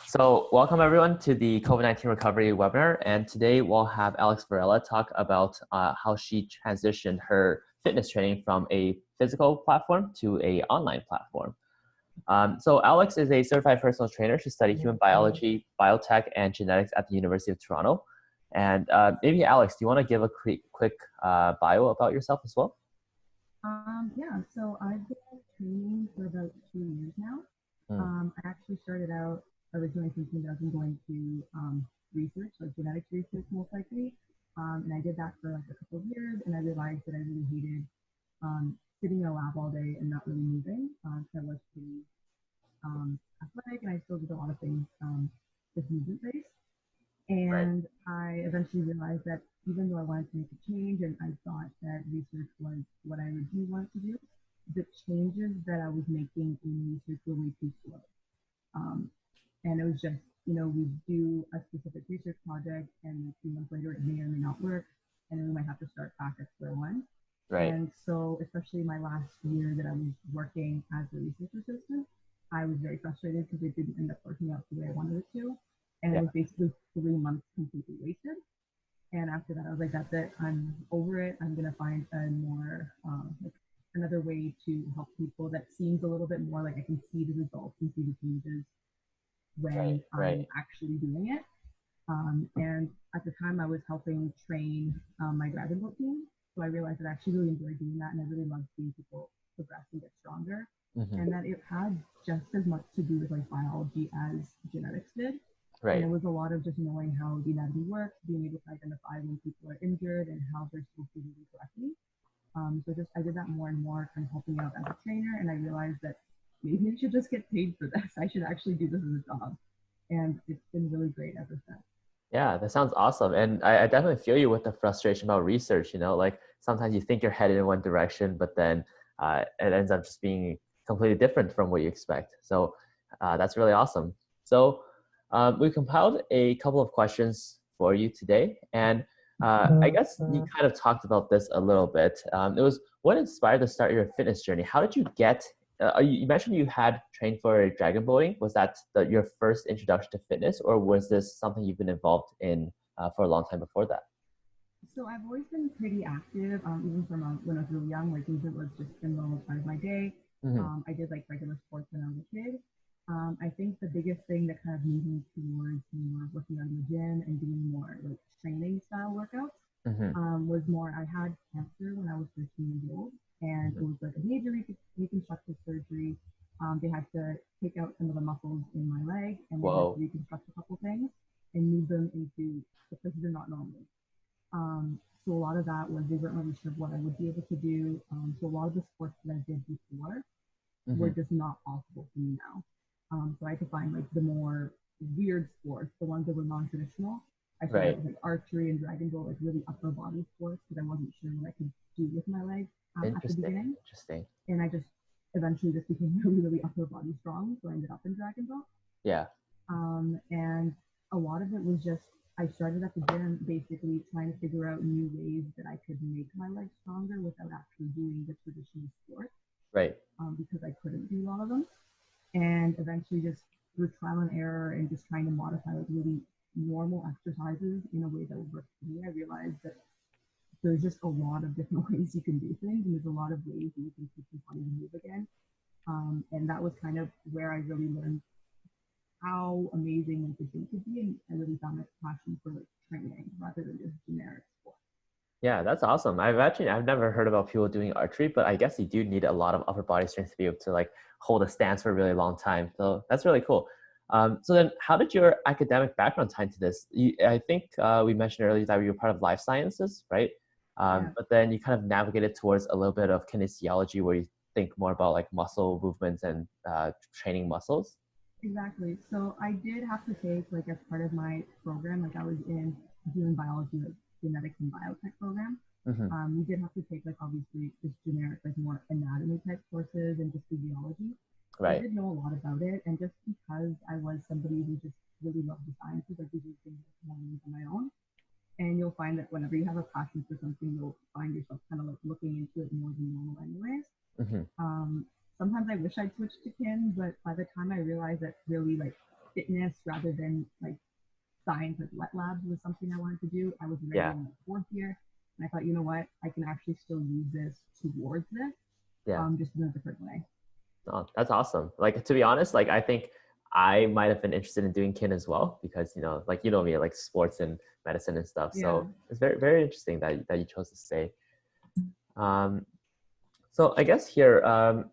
So welcome everyone to the COVID-19 recovery webinar. And today we'll have Alex Varela talk about how she transitioned her fitness training from a physical platform to a online platform. So Alex is a certified personal trainer. She studied human biology, biotech, and genetics at the University of Toronto. And maybe Alex, do you want to give a quick bio about yourself as well? Yeah, so I've been training for about 2 years now. I actually started out originally thinking that I was going to research, like genetics research most likely. And I did that for like a couple of years, and I realized that I really hated sitting in a lab all day and not really moving. So I was pretty athletic, and I still did a lot of things just movement based. Right. And I eventually realized that even though I wanted to make a change and I thought that research was what I originally wanted to do, the changes that I was making in research were way too slow. Um, and it was just, we do a specific research project and a few months later it may or may not work. And then we might have to start back at square one. Right. And so, especially my last year that I was working as a research assistant, I was very frustrated because it didn't end up working out the way I wanted it to. And it Yeah. was basically 3 months completely wasted. And after that, I was like, that's it. I'm over it. I'm going to find a more, like another way to help people that seems a little bit more like I can see the results and see the changes Right. when I'm Right. actually doing it. And at the time, I was helping train my Dragon Boat team. So I realized that I actually really enjoyed doing that, and I really loved seeing people progress and get stronger. Mm-hmm. And that it had just as much to do with like biology as genetics did. And it Right. was a lot of just knowing how the anatomy works, being able to identify when people are injured and how they're supposed to do it correctly. So just I did that more and more, kind of helping out as a trainer, and I realized that maybe I should just get paid for this. I should actually do this as a job, and it's been really great ever since. Yeah, that sounds awesome. And I definitely feel you with the frustration about research, like sometimes you think you're headed in one direction, but then it ends up just being completely different from what you expect. So that's really awesome. So we compiled a couple of questions for you today. And I guess you kind of talked about this a little bit. It was what inspired to start your fitness journey? How did you get you mentioned you had trained for dragon boating. Was that your first introduction to fitness, or was this something you've been involved in for a long time before that? So I've always been pretty active, even from when I was really young. Like it was just a normal part of my day. Mm-hmm. I did like regular sports when I was a kid. I think the biggest thing that kind of moved me towards more working out in the gym and doing more like training style workouts Mm-hmm. was more. I had cancer when I was 13 years old, and it Mm-hmm. was like a major reconstructive surgery. They had to take out some of the muscles in my leg, and they had to Whoa. reconstruct a couple things and move them into the places they're not normally. So a lot of that was they weren't really sure what I would be able to do. So a lot of the sports that I did before were Mm-hmm. just not possible for me now. So I had to find like the more weird sports, the ones that were non-traditional. I started out Right. with like archery and dragon boat, like really upper body sports because I wasn't sure what I could do with my legs at the Interesting. beginning. Interesting. And I just eventually just became really, really upper body strong. So I ended up in dragon boat. Yeah. And a lot of it was just I started at the gym basically trying to figure out new ways that I could make my legs stronger without actually doing the traditional sport Right. because I couldn't do a lot of them. And eventually, just through trial and error and just trying to modify like really normal exercises in a way that would work for me, I realized that there's just a lot of different ways you can do things, and there's a lot of ways that you can keep your body to move again. And that was kind of where I really learned how amazing like the gym could be, and I really found a passion for like training rather than just generic sport. Yeah, that's awesome. I've never heard about people doing archery, but I guess you do need a lot of upper body strength to be able to like hold a stance for a really long time. So that's really cool. So then how did your academic background tie into this? I think we mentioned earlier that you were part of life sciences, right? Yeah, But then you kind of navigated towards a little bit of kinesiology where you think more about like muscle movements and training muscles. exactly. So I did have to take like as part of my program, like I was in human biology, like genetics and biotech program. Hmm. We did have to take like obviously just generic, like more anatomy type courses and just physiology. So I Right. did know a lot about it, and just because I was somebody who just really loved the sciences, like these are things I learned on my own. And you'll find that whenever you have a passion for something, you'll find yourself kind of like looking into it more than normal, anyways. Hmm. Um, Sometimes I wish I'd switched to kin, but by the time I realized that really like fitness rather than like science, like wet labs was something I wanted to do. I was already Yeah. in the fourth year, and I thought, you know what, I can actually still use this towards this, Yeah. just in a different way. Oh, that's awesome. Like, to be honest, like I think I might have been interested in doing kin as well because, like you know me, like sports and medicine and stuff. Yeah. So it's very, very interesting that you chose to stay. Um, so I guess here,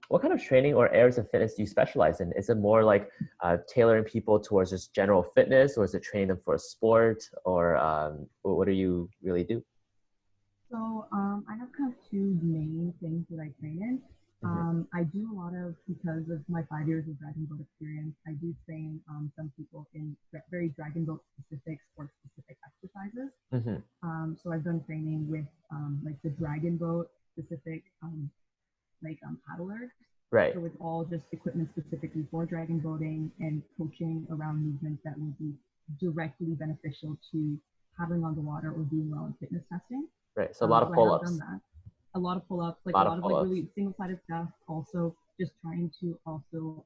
what kind of training or areas of fitness do you specialize in? Is it more like tailoring people towards just general fitness, or is it training them for a sport, or what do you really do? So I have kind of two main things that I train in. Hmm. I do a lot of, because of my 5 years of Dragon Boat experience, I do train some people in very Dragon Boat specific, sport specific exercises. Hmm. So I've done training with like the Dragon Boat specific paddlers. Right, So it's all just equipment specifically for dragon boating and coaching around movements that will be directly beneficial to paddling on the water or doing well in fitness testing. right. So a lot of So I have done pull-ups, that. A lot of pull-ups, like a a lot lot of of like pull-ups. really single-sided stuff. Also, just trying to also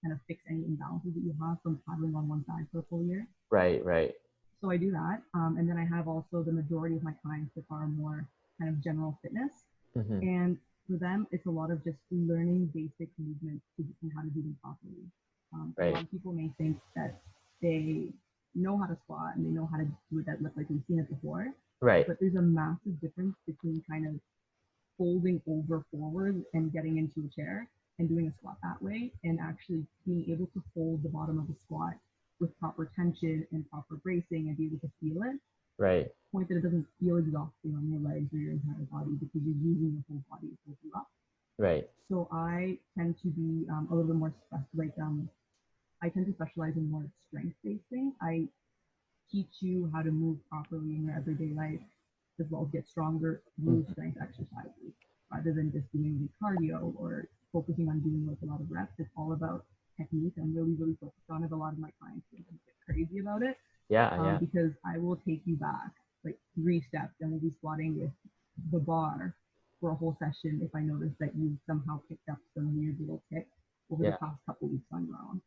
kind of fix any imbalances that you have from paddling on one side for a full year. Right, right. So I do that, and then I have also the majority of my clients that are more kind of general fitness, Hmm. and for them, it's a lot of just learning basic movements and how to do them properly. A lot Right, of people may think that they know how to squat and they know how to do a deadlift like we've seen it before, right, but there's a massive difference between kind of folding over forward and getting into a chair and doing a squat that way and actually being able to hold the bottom of the squat with proper tension and proper bracing and be able to feel it. right, Point that it doesn't feel exhausting on your legs or your entire body because you're using your whole body to hold you up. right. So I tend to be a little bit more I tend to specialize in more strength based things. I teach you how to move properly in your everyday life, as well as get stronger through Mhm. strength exercises, rather than just doing the cardio or focusing on doing like a lot of reps. It's all about technique. I'm really, really focused on it. A lot of my clients get a bit crazy about it, Yeah, yeah. because I will take you back like 3 steps and we'll be squatting with the bar for a whole session if I notice that you somehow picked up some weird little tick over the Yeah, past couple weeks on your own.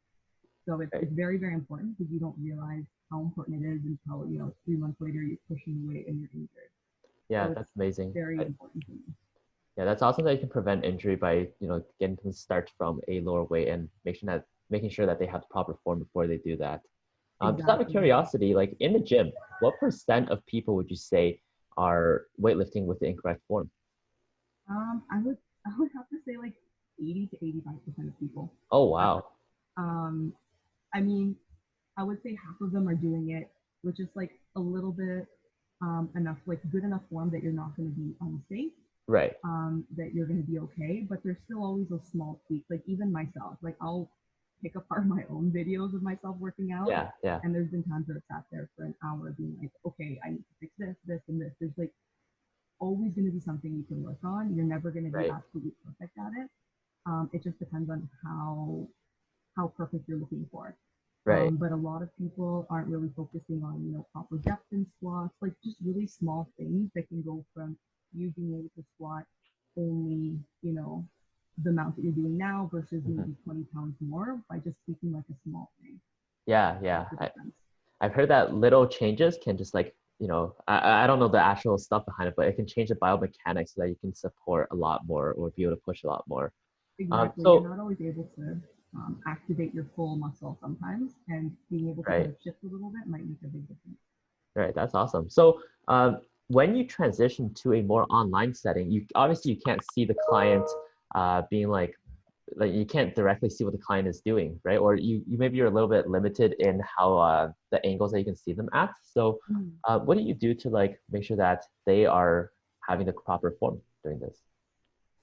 So right. it's very, very important because you don't realize how important it is until, 3 months later you're pushing away and you're injured. Yeah, So it's that's amazing. very important to me. Yeah, that's awesome that you can prevent injury by, getting them to start from a lower weight and making sure that they have the proper form before they do that. Just out of Exactly, yeah. curiosity, like in the gym, what percent of people would you say are weightlifting with the incorrect form? I would have to say like 80 to 85% of people. Oh, At, wow. um, I mean, I would say half of them are doing it with just like a little bit enough, like good enough form that you're not going to be unsafe, Right. that you're going to be okay. But there's still always those small tweaks. Like even myself, like I'll pick apart my own videos of myself working out. Yeah, yeah. And there's been times where I've sat there for an hour being like, okay, I need to fix this, this, and this. There's like always going to be something you can work on. You're never going to be Right, absolutely perfect at it. It just depends on how perfect you're looking for. right. But a lot of people aren't really focusing on, proper depth in squats, like just really small things that can go from you being able to squat only, the amount that you're doing now versus Hmm. maybe 20 pounds more by just tweaking like a small thing. Yeah, That's yeah. the difference. I've heard that little changes can just like, I don't know the actual stuff behind it, but it can change the biomechanics so that you can support a lot more or be able to push a lot more. Exactly. You're So, not always able to activate your full muscle sometimes, and being able to kind right, of shift a little bit might make a big difference. right, that's awesome. So, when you transition to a more online setting, you obviously you can't see the client being like you can't directly see what the client is doing, right? Or you maybe you're a little bit limited in how the angles that you can see them at. So, Mhm. what do you do to like make sure that they are having the proper form doing this?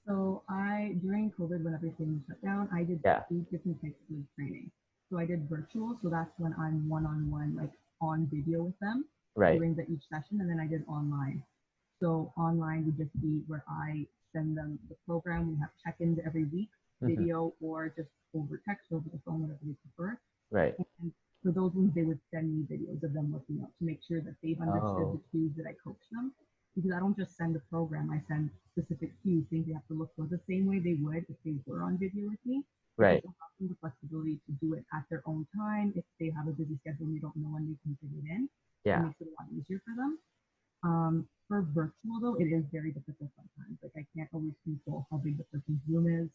So during COVID, when everything shut down, I did Yeah, 2 different types of training. So I did virtual, so that's when I'm one-on-one, like on video with them right. during each session, and then I did online. So online would just be where I send them the program. We have check-ins every week, Hmm. video or just over text, over the phone, whatever they prefer. Right. And for those ones, they would send me videos of them working out to make sure that they've understood the Oh, cues that I coach them. Because I don't just send a program, I send specific cues, things they have to look for the same way they would if they were on video with me. It right. just allows them the flexibility to do it at their own time. If they have a busy schedule and they don't know when they can fit it in, it Yeah. makes it a lot easier for them. For virtual though, it is very difficult sometimes. Like I can't always control how big the person's room is.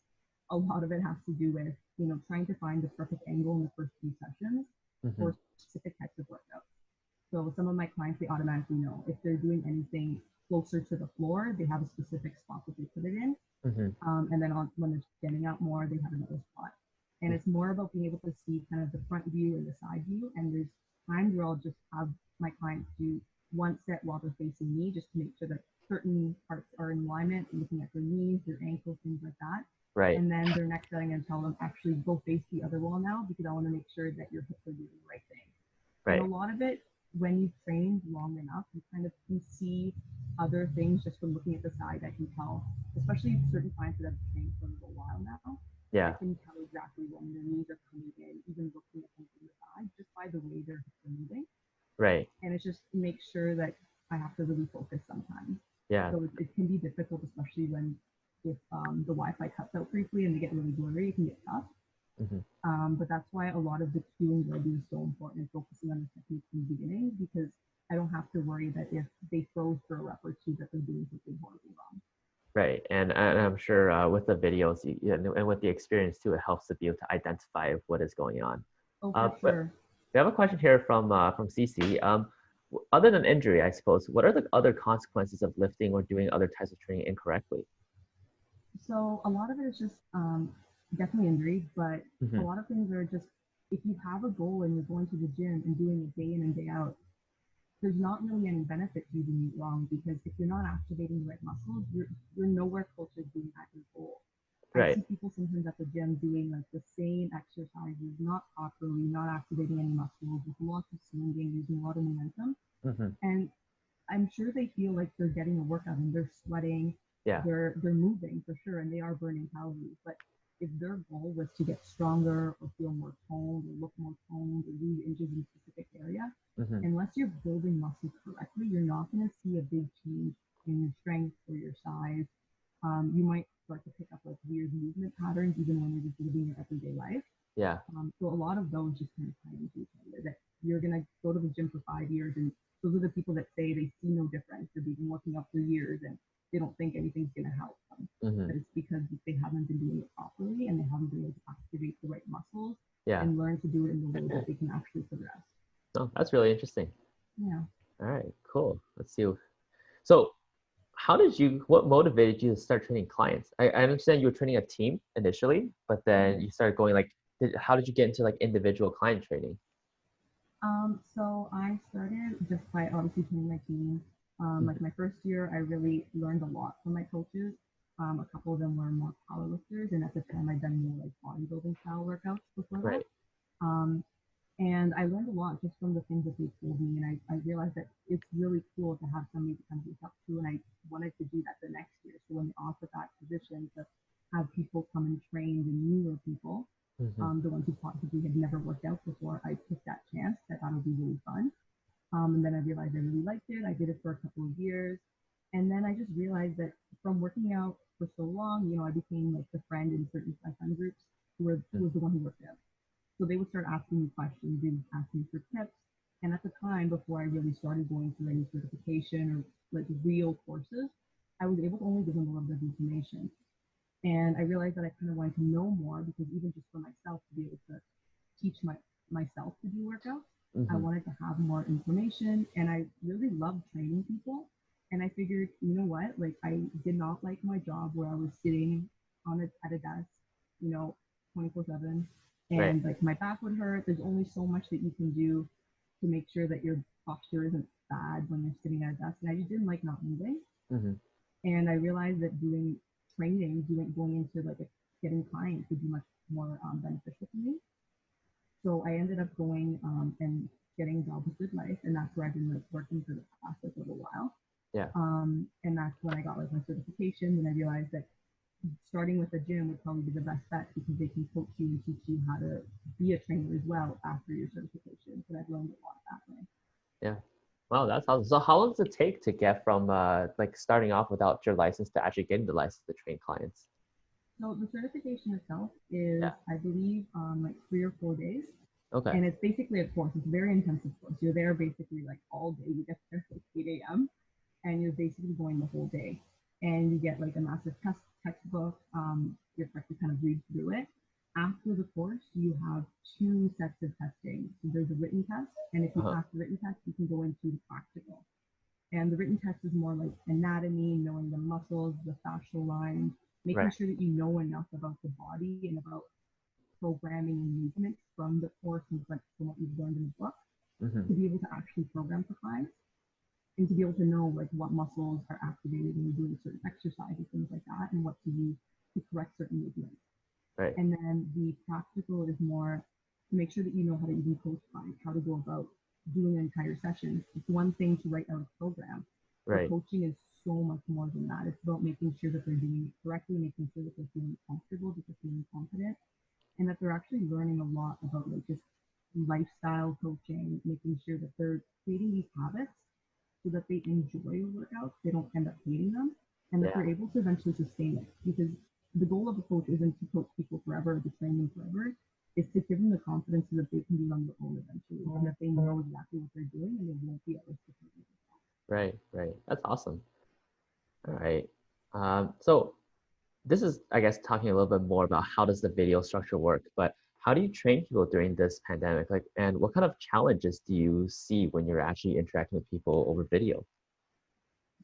A lot of it has to do with, trying to find the perfect angle in the first few sessions Mm-hmm. for specific types of workouts. So some of my clients, they automatically know if they're doing anything closer to the floor, they have a specific spot that they put it in. Mm-hmm. And then when they're standing out more, they have another spot. And it's more about being able to see kind of the front view and the side view. And there's times where I'll just have my clients do one set while they're facing me, just to make sure that certain parts are in alignment, looking at their knees, their ankles, things like that. Right. And then their next set, I'm going to tell them actually go face the other wall now, because I want to make sure that your hips are doing the right thing. And a Right. lot of it, when you've trained long enough, you kind of can see other things just from looking at the side. I can tell, especially certain clients that have trained for a little while now, I Yeah. can tell exactly when their knees are coming in, even looking at them from the side, just by the way they're moving. Right. And it's just to make sure that I have to really focus sometimes. Yeah. So it can be difficult, especially if the Wi-Fi cuts out briefly and they get really blurry, it can get tough. Mm-hmm. But that's why a lot of the cueing that I do is so important, focusing on the technique from the beginning, because I don't have to worry that if they froze for a rep or two that they're doing something horribly wrong. Right. And I'm sure with the videos and with the experience too, it helps to be able to identify what is going on. Oh, for But sure. we have a question here from CC. Other than injury, I suppose, what are the other consequences of lifting or doing other types of training incorrectly? So a lot of it is just definitely injury, but a Mm-hmm. lot of things are just if you have a goal and you're going to the gym and doing it day in and day out, there's not really any benefit to you doing it wrong, because if you're not activating the right muscles, you're nowhere closer to being at your goal. I Right. see people sometimes at the gym doing like the same exercises, not properly, not activating any muscles, with lots of swinging, using a lot of momentum. Mm-hmm. And I'm sure they feel like they're getting a workout and they're sweating, Yeah. they're moving for sure, and they are burning calories. But if their goal was to get stronger or feel more toned or look more toned or lose inches in a specific area, Mm-hmm. unless you're building muscle correctly, you're not going to see a big change in your strength or your size. You might start to pick up like weird movement patterns even when you're just living your everyday life. Yeah. So a lot of those just kind of tie into each other. That you're gonna go to the gym for 5 years, and those are the people that say they see no difference. They've been working out for years, and they don't think anything's gonna help them. Mm-hmm. But it's because they haven't been doing it properly, and they haven't been able to activate the right muscles Yeah. and learn to do it in the way that they can actually progress. Oh, that's really interesting. Yeah. All right, cool. Let's see. So what motivated you to start training clients? I understand you were training a team initially, but then you started going like, how did you get into like individual client training? So I started just by obviously training my team. Like my first year, I really learned a lot from my coaches. A couple of them were more powerlifters, and at the time, I'd done more like bodybuilding style workouts before that. Right. Um, and I learned a lot just from the things that they told me, and I realized that it's really cool to have somebody to kind of look up to, and I wanted to do that the next year. So when they offered that position to have people come and train the newer people, Mm-hmm. the ones who possibly had never worked out before, I took that chance. I thought it would be really fun. And then I realized I really liked it. I did it for a couple of years. And then I just realized that from working out for so long, I became like the friend in certain my friend groups who was the one who worked out. So they would start asking me questions, they would ask me for tips. And at the time, before I really started going through any certification or like real courses, I was able to only give them a little bit of information. And I realized that I kind of wanted to know more, because even just for myself to be able to teach myself to do workouts, I Mm-hmm. wanted to have more information, and I really loved training people. And I figured, you know what, like I did not like my job where I was sitting at a desk, 24/7, Right. and like my back would hurt. There's only so much that you can do to make sure that your posture isn't bad when you're sitting at a desk. And I just didn't like not moving. Mm-hmm. And I realized that doing training, going into like getting clients would be much more beneficial for me. So I ended up going and getting a job with Good Life, and that's where I've been like working for the past like, little while. Yeah. And that's when I got like my certification, and I realized that starting with a gym would probably be the best bet, because they can coach you and teach you how to be a trainer as well after your certification. So I've learned a lot that way. Yeah. Wow, that's awesome. So how long does it take to get from like starting off without your license to actually getting the license to train clients? So the certification itself is, Yeah. I believe, like 3 or 4 days. Okay. And it's basically a course. It's a very intensive course. You're there basically like all day. You get there at 8 a.m. and you're basically going the whole day. And you get like a massive textbook. You're expected to kind of read through it. After the course, you have two sets of testing. So there's a written test, and if you Uh-huh. pass the written test, you can go into the practical. And the written test is more like anatomy, knowing the muscles, the fascial lines, making Right. sure that you know enough about the body and about programming and movements from the course and like from what you've learned in the book Mm-hmm. to be able to actually program for clients and to be able to know like what muscles are activated when you're doing certain exercises, things like that, and what to use to correct certain movements. Right. And then the practical is more to make sure that you know how to even coach clients, how to go about doing an entire session. It's one thing to write out a program, but Right. coaching is so much more than that. It's about making sure that they're doing it correctly, making sure that they're feeling comfortable, that they're feeling confident, and that they're actually learning a lot about like just lifestyle coaching, making sure that they're creating these habits so that they enjoy the workouts, they don't end up hating them, and that Yeah. they're able to eventually sustain it. Because the goal of a coach isn't to coach people forever, to train them forever. It's to give them the confidence so that they can be on their own eventually, and that they know exactly what they're doing, and they won't be at risk of hurting themselves. Right. Right. That's awesome. All right. So this is, I guess, talking a little bit more about how does the video structure work, but how do you train people during this pandemic? Like, and what kind of challenges do you see when you're actually interacting with people over video?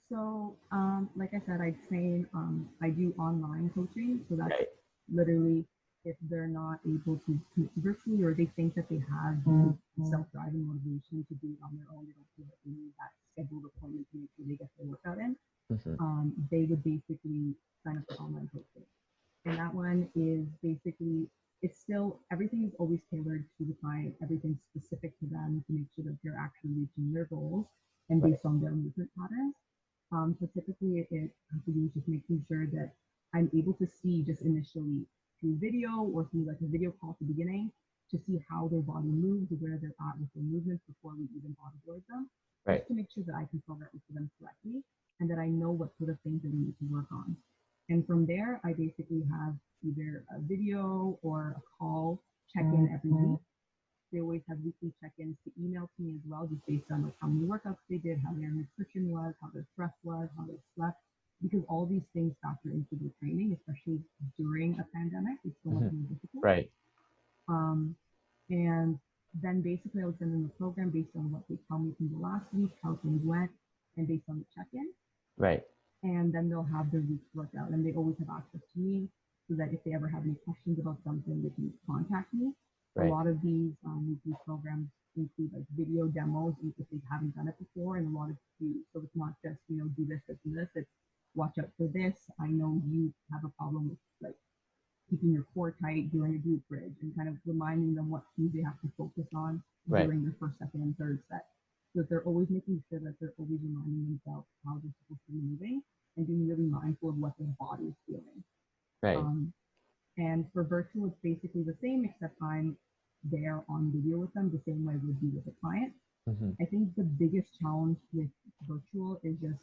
So, like I said, I do online coaching. So that's Right. literally if they're not able to commit virtually or they think that they have the self-drive and motivation to do it on their own, they don't feel like they need that scheduled appointment to make sure they get their workout in, Mm-hmm. they would basically sign up for online coaching. And that one is basically, it's still, everything is always tailored to the client, everything's specific to them to make sure that they're actually reaching their goals and Right. based on their movement patterns. So typically it has to do with just making sure that I'm able to see just initially through video or through like a video call at the beginning to see how their body moves, where they're at with their movements before we even bodyboard them, Right. just to make sure that I can program for them correctly and that I know what sort of things that we need to work on. And from there, I basically have either a video or a call check in every week. They always have weekly check-ins to email to me as well, just based on like how many workouts they did, how their nutrition was, how their stress was, how they slept, because all these things factor into the training, especially during a pandemic. It's so much Mm-hmm. more difficult. Right. Um, and then basically I would send them the program based on what they tell me from the last week, how things went, and based on the check-in, Right. and then they'll have their week's workout and they always have access to me so that if they ever have any questions about something they can contact me. A Right. lot of these weekly programs include like video demos if they haven't done it before and a lot of cues, so it's not just do this, this, and this. It's watch out for this. I know you have a problem with like keeping your core tight during a glute bridge and kind of reminding them what cues they have to focus on Right. during their first, second, and third set. So that they're always making sure that they're always reminding themselves how they're supposed to be moving and being really mindful of what their body is feeling. Right. Um, and for virtual, it's basically the same, except I'm there on video with them the same way I would be with a client. Mm-hmm. I think the biggest challenge with virtual is just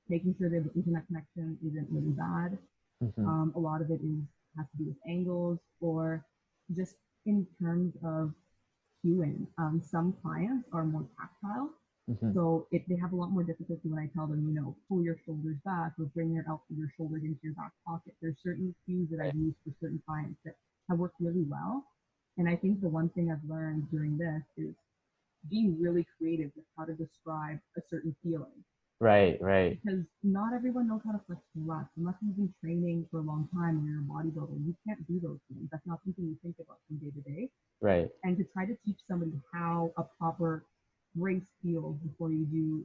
making sure that the internet connection isn't really bad. Mm-hmm. A lot of it is has to do with angles or just in terms of cueing. Some clients are more tactile, Mm-hmm. so if they have a lot more difficulty when I tell them, pull your shoulders back or bring your shoulders into your back pocket. There's certain cues that Right. I've used for certain clients that have worked really well. And I think the one thing I've learned during this is being really creative with how to describe a certain feeling Right. Right. because not everyone knows how to flex and relax. Unless you've been training for a long time and you're a bodybuilder, you can't do those things. That's not something you think about from day to day. Right. And to try to teach somebody how a proper brace feels before you do,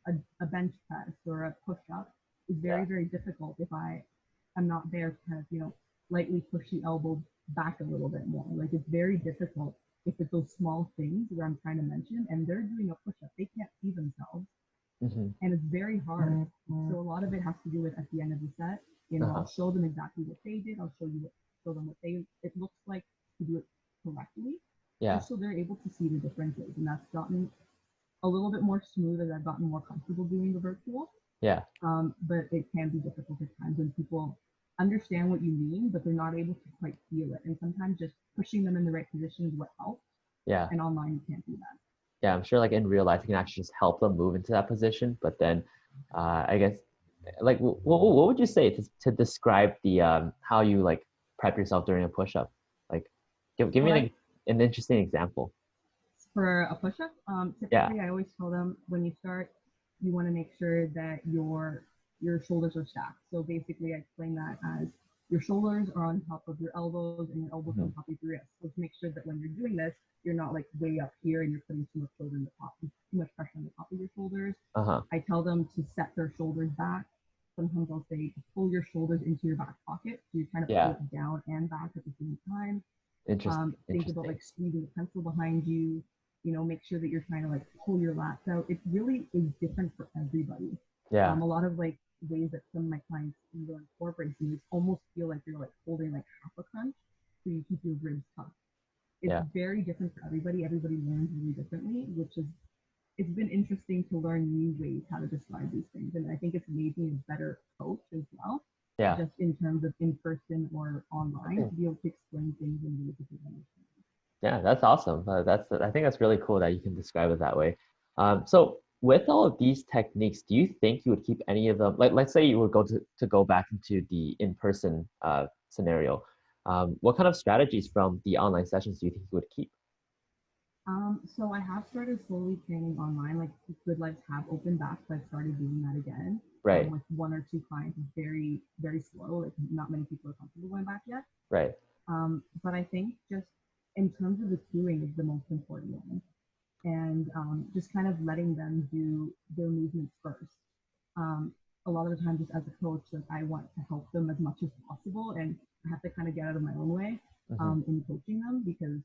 a bench press or a push up is Yeah. very, very difficult if I am not there to kind of, lightly push the elbow back a little bit more. Like it's very difficult if it's those small things where I'm trying to mention and they're doing a push up, they can't see themselves Mm-hmm. and it's very hard. So a lot of it has to do with at the end of the set, Uh-huh. I'll show them exactly what they did. I'll show them what it looks like to do it correctly, Yeah. just so they're able to see the differences. And that's gotten a little bit more smooth as I've gotten more comfortable doing the virtual. Yeah. But it can be difficult at times when people understand what you mean, but they're not able to quite feel it. And sometimes just pushing them in the right position is what helps. Yeah. And online, you can't do that. Yeah, I'm sure like in real life you can actually just help them move into that position. But then I guess like what would you say to describe the how you like prep yourself during a push-up? Like give me What I an interesting example. For a push-up, Yeah. typically I always tell them when you start, you want to make sure that your shoulders are stacked. So basically, I explain that as your shoulders are on top of your elbows and your elbows Hmm. on top of your wrists. So to make sure that when you're doing this, you're not like way up here and you're putting too much shoulder in the top, too much pressure on the top of your shoulders. Uh-huh. I tell them to set their shoulders back. Sometimes I'll say pull your shoulders into your back pocket. So you're trying to pull Yeah. it down and back at the same time. Interesting. Think about Interesting. like squeezing a pencil behind you. Make sure that you're trying to like pull your lats out. It really is different for everybody. Yeah. A lot of like ways that some of my clients will incorporate things almost feel like you're like holding like half a crunch, so you keep your ribs tucked. It's Yeah. very different for everybody. Everybody learns really differently, which is it's been interesting to learn new ways how to describe these things, and I think it's made me a better coach as well, Yeah. just in terms of in person or online to be able to explain things in ways that people understand. Yeah, that's awesome. I think that's really cool that you can describe it that way. So with all of these techniques, do you think you would keep any of them? Like, let's say you would go back into the in-person scenario. What kind of strategies from the online sessions do you think you would keep? So I have started slowly training online. Like Good Lives have opened back, so I've started doing that again. Right, With one or two clients, it's very, very slow. Like not many people are comfortable going back yet. right. But I think just in terms of the cueing is the most important one, and just kind of letting them do their movements first. Um, a lot of the time, just as a coach, like I want to help them as much as possible, and I have to kind of get out of my own way Hmm. in coaching them because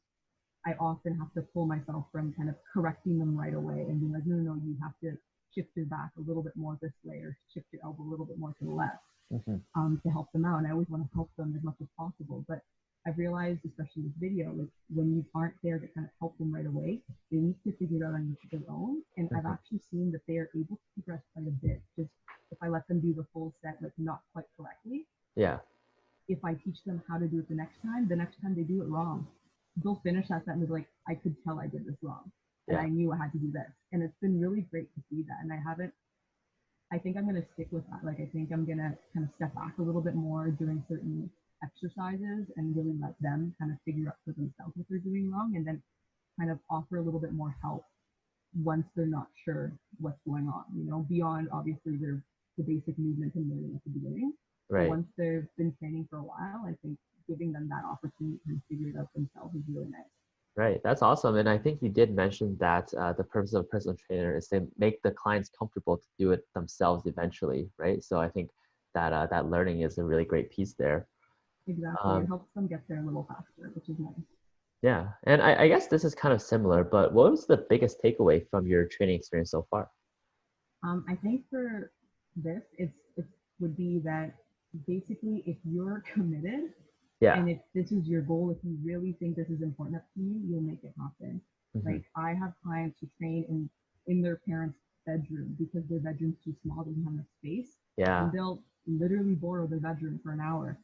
I often have to pull myself from kind of correcting them right away and being like, no, no, no, you have to shift your back a little bit more this way or shift your elbow a little bit more to the left Hmm. to help them out. And I always want to help them as much as possible. But I've realized, especially with video, like when you aren't there to kind of help them right away, they need to figure it out on their own. And I've Hmm. actually seen that they are able to progress quite a bit. Just if I let them do the full set, like not quite correctly, Yeah, if I teach them how to do it the next time they do it wrong, they'll finish that sentence like, I could tell I did this wrong. And yeah. I knew I had to do this. And it's been really great to see that. And I think I'm going to stick with that. Like, I think I'm going to kind of step back a little bit more during certain exercises and really let them kind of figure out for themselves what they're doing wrong and then kind of offer a little bit more help once they're not sure what's going on, beyond obviously the basic movement and learning at the beginning. But Right. once they've been training for a while, I think giving them that opportunity to figure it out themselves is really nice. Right. That's awesome. And I think you did mention that the purpose of a personal trainer is to make the clients comfortable to do it themselves eventually, right? So I think that that learning is a really great piece there. Exactly. It Um, helps them get there a little faster, which is nice. yeah. And I guess this is kind of similar, but what was the biggest takeaway from your training experience so far? I think for this, it would be that basically if you're committed Yeah. and if this is your goal, if you really think this is important to you, you'll make it happen. Hmm. Like I have clients who train in their parents' bedroom because their bedroom's too small, they don't have enough space, Yeah. and they'll literally borrow their bedroom for an hour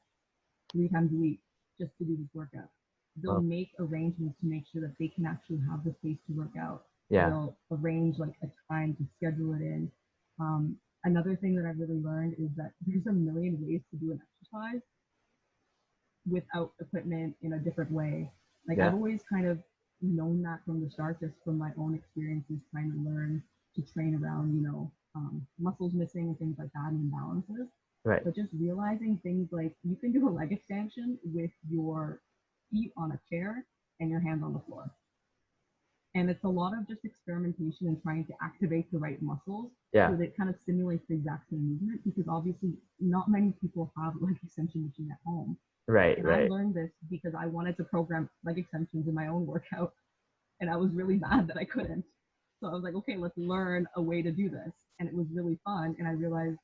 3 times a week just to do this workout. They'll Well, make arrangements to make sure that they can actually have the space to work out. yeah. They'll arrange like a time to schedule it in. Another thing that I've really learned is that there's a million ways to do an exercise without equipment in a different way. Like I've Yeah. always kind of known that from the start, just from my own experiences trying to learn to train around, muscles missing and things like that and imbalances. Right. But just realizing things like you can do a leg extension with your feet on a chair and your hands on the floor. And it's a lot of just experimentation and trying to activate the right muscles so Yeah. that it kind of simulates the exact same movement because obviously not many people have a leg extension machine at home. Right. And I Right. learned this because I wanted to program leg extensions in my own workout and I was really mad that I couldn't. So I was like, okay, let's learn a way to do this. And it was really fun. And I realized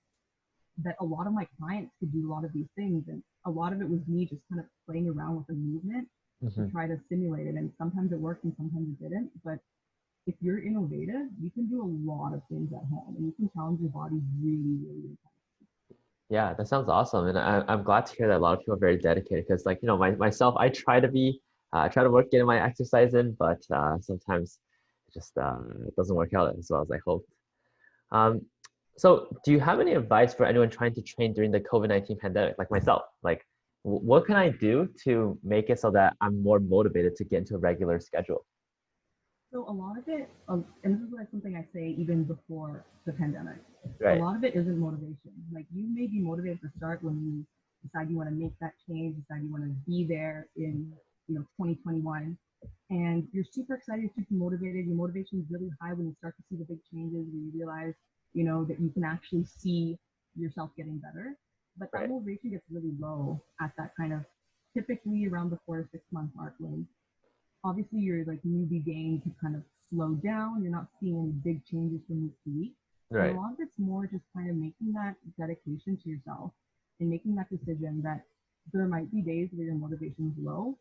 that a lot of my clients could do a lot of these things. And a lot of it was me just kind of playing around with the movement to Hmm. try to simulate it. And sometimes it worked and sometimes it didn't. But if you're innovative, you can do a lot of things at home and you can challenge your body really, really intense. Yeah, that sounds awesome. And I'm glad to hear that a lot of people are very dedicated because like, myself, I try to be, I try to work getting my exercise in, but sometimes it doesn't work out as well as I hope. Um, so do you have any advice for anyone trying to train during the COVID-19 pandemic, like myself? Like, what can I do to make it so that I'm more motivated to get into a regular schedule? So a lot of it, and this is like something I say even before the pandemic, a Right, lot of it isn't motivation. Like you may be motivated to start when you decide you want to make that change, decide you want to be there in 2021, and you're super excited, super motivated. Your motivation is really high when you start to see the big changes, when you realize that you can actually see yourself getting better. But that right, motivation gets really low at that kind of typically around the 4 to 6 month mark when obviously you're like newbie game to kind of slow down. You're not seeing any big changes from week to week. And a right, lot of it's more just kind of making that dedication to yourself and making that decision that there might be days where your motivation is low,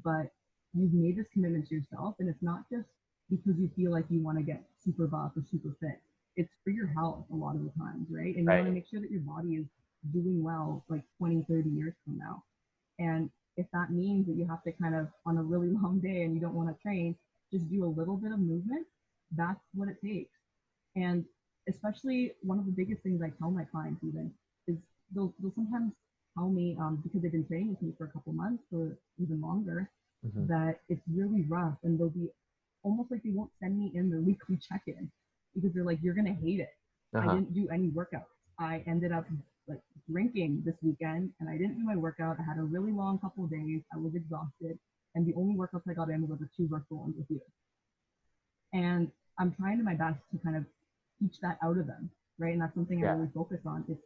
but you've made this commitment to yourself. And it's not just because you feel like you want to get super buff or super fit. It's for your health a lot of the times, right? And you want to right. make sure that your body is doing well like 20, 30 years from now. And if that means that you have to kind of on a really long day and you don't want to train, just do a little bit of movement, that's what it takes. And especially one of the biggest things I tell my clients even is they'll sometimes tell me because they've been training with me for a couple months or even longer Hmm. that it's really rough and they'll be almost like they won't send me in their weekly check-in because they're like, you're gonna hate it. I Uh-huh. didn't do any workouts. I ended up like drinking this weekend and I didn't do my workout. I had a really long couple of days. I was exhausted. And the only workouts I got in was the two virtual ones with you. And I'm trying to my best to kind of teach that out of them, right? And that's something I Yeah, really focus on. It's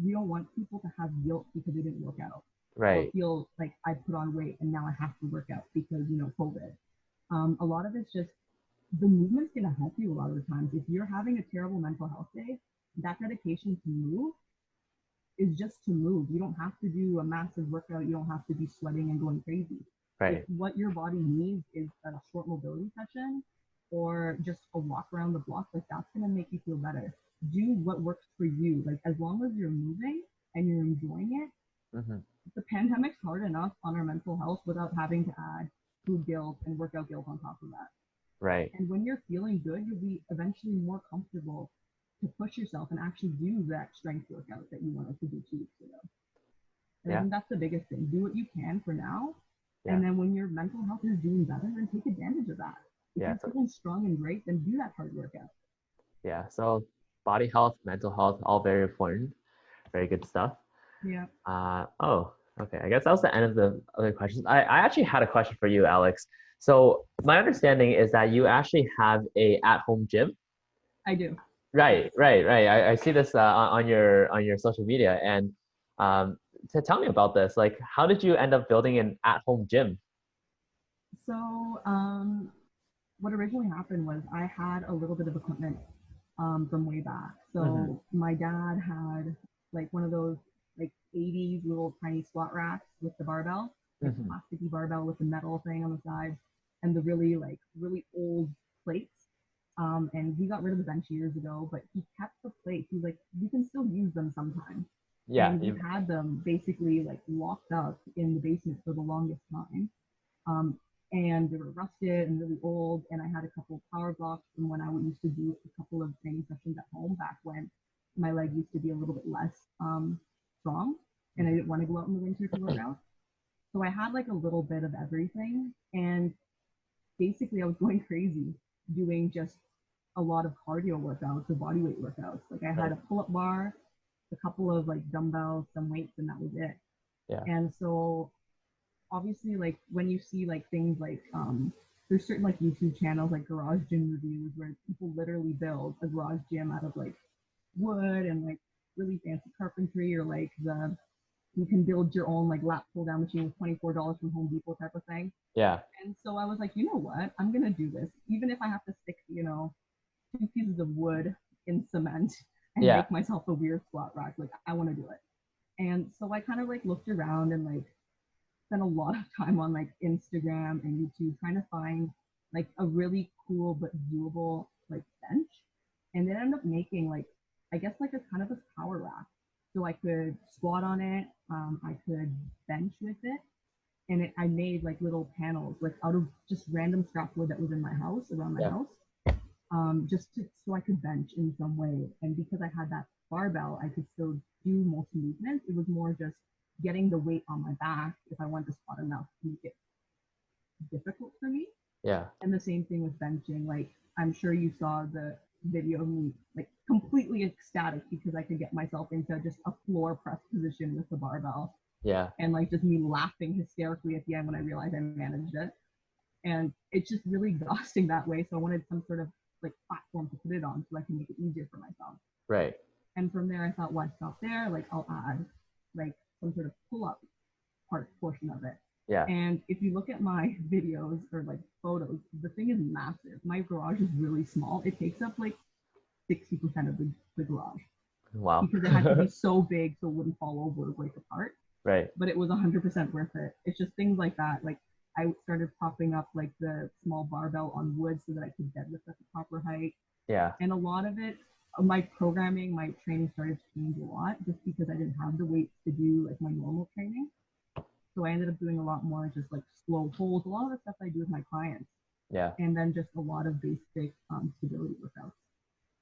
we don't want people to have guilt because they didn't work out or right. feel like I put on weight and now I have to work out because COVID. A lot of it's just the movement's going to help you a lot of the times. If you're having a terrible mental health day, that dedication to move is just to move. You don't have to do a massive workout. You don't have to be sweating and going crazy. If Right. what your body needs is a short mobility session or just a walk around the block, like that's going to make you feel better. Do what works for you. Like as long as you're moving and you're enjoying it, Hmm. the pandemic's hard enough on our mental health without having to add food guilt and workout guilt on top of that. Right. And when you're feeling good, you'll be eventually more comfortable to push yourself and actually do that strength workout that you wanted to do 2 weeks ago. And I Yeah. think that's the biggest thing. Do what you can for now. Yeah. And then when your mental health is doing better, then take advantage of that. If Yeah. you're feeling strong and great, then do that hard workout. Yeah. So body health, mental health, all very important. Very good stuff. Yeah, Oh, okay. I guess that was the end of the other questions. I actually had a question for you, Alex. So my understanding is that you actually have a at-home gym. I do. Yes. Right, right, right. I see this on your social media, and um, to tell me about this, like, how did you end up building an at-home gym? So, what originally happened was I had a little bit of equipment from way back. Hmm. So my dad had like one of those like 80s little tiny squat racks with the barbell, like the Hmm. plasticky barbell with the metal thing on the side, and the really old plates. And he got rid of the bench years ago, but he kept the plates. He's like, we can still use them sometimes. Yeah. And we've had them basically like locked up in the basement for the longest time. Um, and they were rusted and really old. And I had a couple of power blocks from when I used to do a couple of training sessions at home back when my leg used to be a little bit less strong and I Mhm. didn't want to go out in the winter to work out. So I had like a little bit of everything. And basically, I was going crazy doing just a lot of cardio workouts or body weight workouts. Like I had Right. a pull up bar, a couple of like dumbbells, some weights, and that was it. Yeah. And so obviously like when you see like things like there's certain like YouTube channels like garage gym reviews where people literally build a garage gym out of like wood and like really fancy carpentry or like the you can build your own like lap pull down machine with $24 from Home Depot type of thing. Yeah. And so I was like, you know what? I'm gonna do this, even if I have to stick, 2 pieces of wood in cement and Yeah. make myself a weird squat rack. Like I want to do it. And so I kind of like looked around and like spent a lot of time on like Instagram and YouTube trying to find like a really cool but doable like bench. And then ended up making like I guess like a kind of a power rack. So I could squat on it, I could bench with it, and I made like little panels, like out of just random scrap wood that was in my house, around my Yeah. house, so I could bench in some way. And because I had that barbell, I could still do most movements. It was more just getting the weight on my back if I wanted to squat enough to make it difficult for me. Yeah. And the same thing with benching. Like I'm sure you saw the video of me like completely ecstatic because I could get myself into just a floor press position with the barbell, Yeah. and like just me laughing hysterically at the end when I realized I managed it. And it's just really exhausting that way. So I wanted some sort of like platform to put it on so I can make it easier for myself. Right. And from there, I thought, why stop there? Like I'll add like some sort of pull up portion of it. Yeah. And if you look at my videos or like photos, the thing is massive. My garage is really small. It takes up like 60% of the garage Wow. because it had to be so big so it wouldn't fall over or break apart. Right. But it was 100% worth it. It's just things like that. Like I started propping up like the small barbell on wood so that I could deadlift at the proper height. Yeah. And a lot of it, my programming, my training started to change a lot just because I didn't have the weights to do like my normal training. So I ended up doing a lot more just like slow holds, a lot of the stuff I do with my clients, Yeah. and then just a lot of basic stability workouts.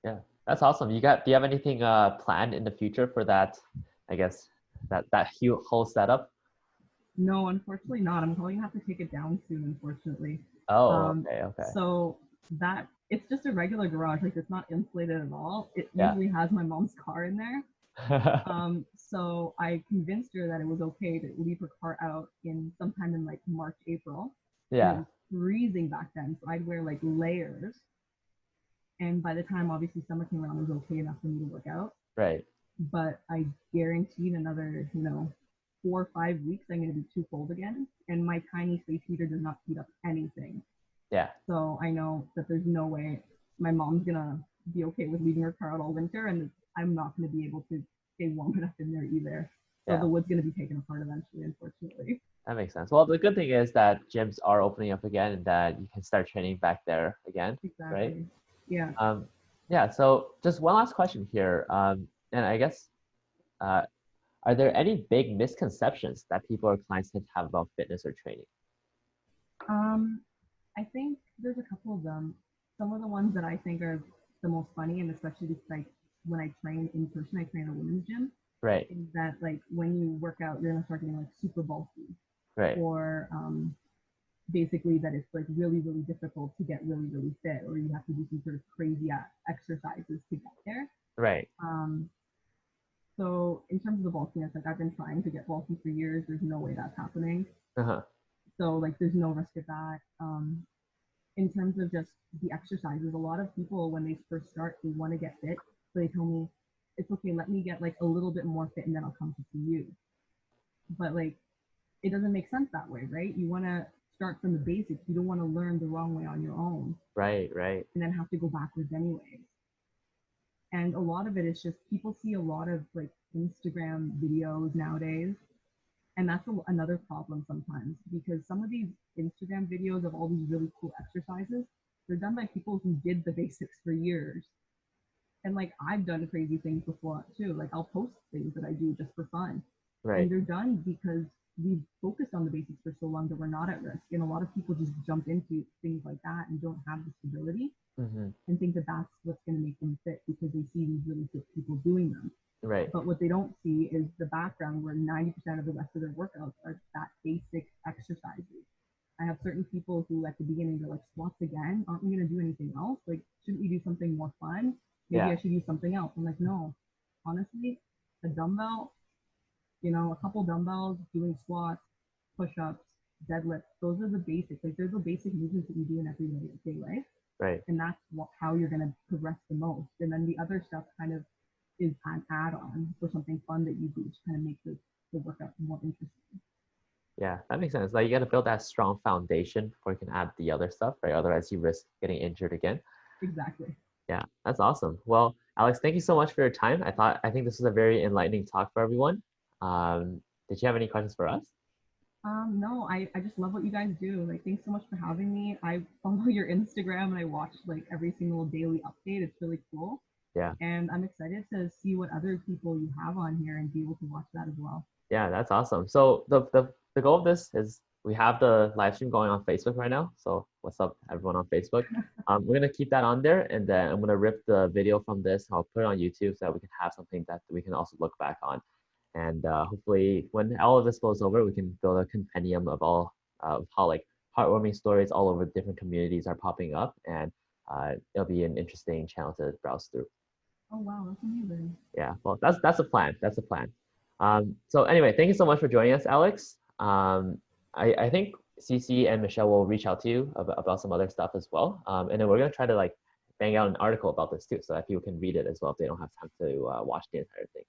Yeah. That's awesome. Do you have anything planned in the future for that, I guess, that whole setup? No, unfortunately not. I'm probably gonna have to take it down soon, unfortunately. Oh, Um, okay, okay. so that it's just a regular garage, like it's not insulated at all. It Yeah. usually has my mom's car in there. So I convinced her that it was okay to leave her car out in sometime in like March, April, and it Yeah. was freezing back then. So I'd wear like layers, and by the time obviously summer came around, it was okay enough for me to work out. Right. But I guaranteed another, 4 or 5 weeks, I'm going to be too cold again. And my tiny space heater does not heat up anything. Yeah. So I know that there's no way my mom's going to be okay with leaving her car out all winter. And I'm not going to be able to stay warm enough in there either. So Yeah. the wood's going to be taken apart eventually, unfortunately. That makes sense. Well, the good thing is that gyms are opening up again and that you can start training back there again, right? Exactly. Yeah. Um, yeah, so just one last question here. And I guess, uh, are there any big misconceptions that people or clients tend to have about fitness or training? Um, I think there's a couple of them. Some of the ones that I think are the most funny, and especially like when I train in person, I train a women's gym, Right, is that like when you work out, you're gonna start getting like super bulky, right, or basically that it's like really really difficult to get really really fit, or you have to do some sort of crazy exercises to get there. right. Um, so in terms of the bulkiness, like I've been trying to get bulky for years. There's no way that's happening. Uh-huh. So like there's no risk of that. In terms of just the exercises, a lot of people when they first start, they want to get fit. So they tell me, it's okay, let me get like a little bit more fit and then I'll come to see you. But like it doesn't make sense that way, right? You want to start from the basics. You don't want to learn the wrong way on your own Right, right. and then have to go backwards anyway. And a lot of it is just people see a lot of like Instagram videos nowadays, and that's another problem sometimes because some of these Instagram videos of all these really cool exercises, they're done by people who did the basics for years. And like I've done crazy things before too. Like I'll post things that I do just for fun, and Right. they're done because we've focused on the basics for so long that we're not at risk. And a lot of people just jump into things like that and don't have the stability Mm-hmm. and think that that's what's going to make them fit because they see these really fit people doing them. Right. But what they don't see is the background where 90% of the rest of their workouts are that basic exercises. I have certain people who at the beginning they're like, squats again? Aren't we going to do anything else? Like, shouldn't we do something more fun? Maybe Yeah. I should use something else. I'm like, no, honestly, a dumbbell, a couple dumbbells, doing squats, push ups, deadlifts, those are the basics. Like, there's the basic movements that you do in everyday life. Right. And that's how you're going to progress the most. And then the other stuff kind of is an add-on for something fun that you do to kind of make the workout more interesting. Yeah, that makes sense. Like you got to build that strong foundation before you can add the other stuff, right? Otherwise, you risk getting injured again. Exactly. Yeah, that's awesome. Well, Alex, thank you so much for your time. I think this was a very enlightening talk for everyone. Did you have any questions for us? No, I just love what you guys do. Like, thanks so much for having me. I follow your Instagram and I watch like every single daily update. It's really cool. Yeah. And I'm excited to see what other people you have on here and be able to watch that as well. Yeah, that's awesome. So the goal of this is we have the live stream going on Facebook right now. So what's up, everyone on Facebook? We're gonna keep that on there, and then I'm gonna rip the video from this. I'll put it on YouTube so that we can have something that we can also look back on. And hopefully, when all of this blows over, we can build a compendium of all of how like heartwarming stories all over different communities are popping up, and it'll be an interesting channel to browse through. Oh wow, that's amazing. Yeah, well, that's a plan. That's a plan. So anyway, thank you so much for joining us, Alex. I think Cece and Michelle will reach out to you about some other stuff as well. And then we're gonna try to like bang out an article about this too, so that people can read it as well if they don't have time to watch the entire thing.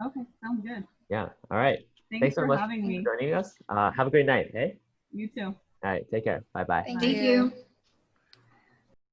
Okay, sounds good. Yeah. All right. Thanks Thanks so for much having me. for joining us. Have a great night. Hey. You too. All right. Take care. Bye bye. Thank Bye. you.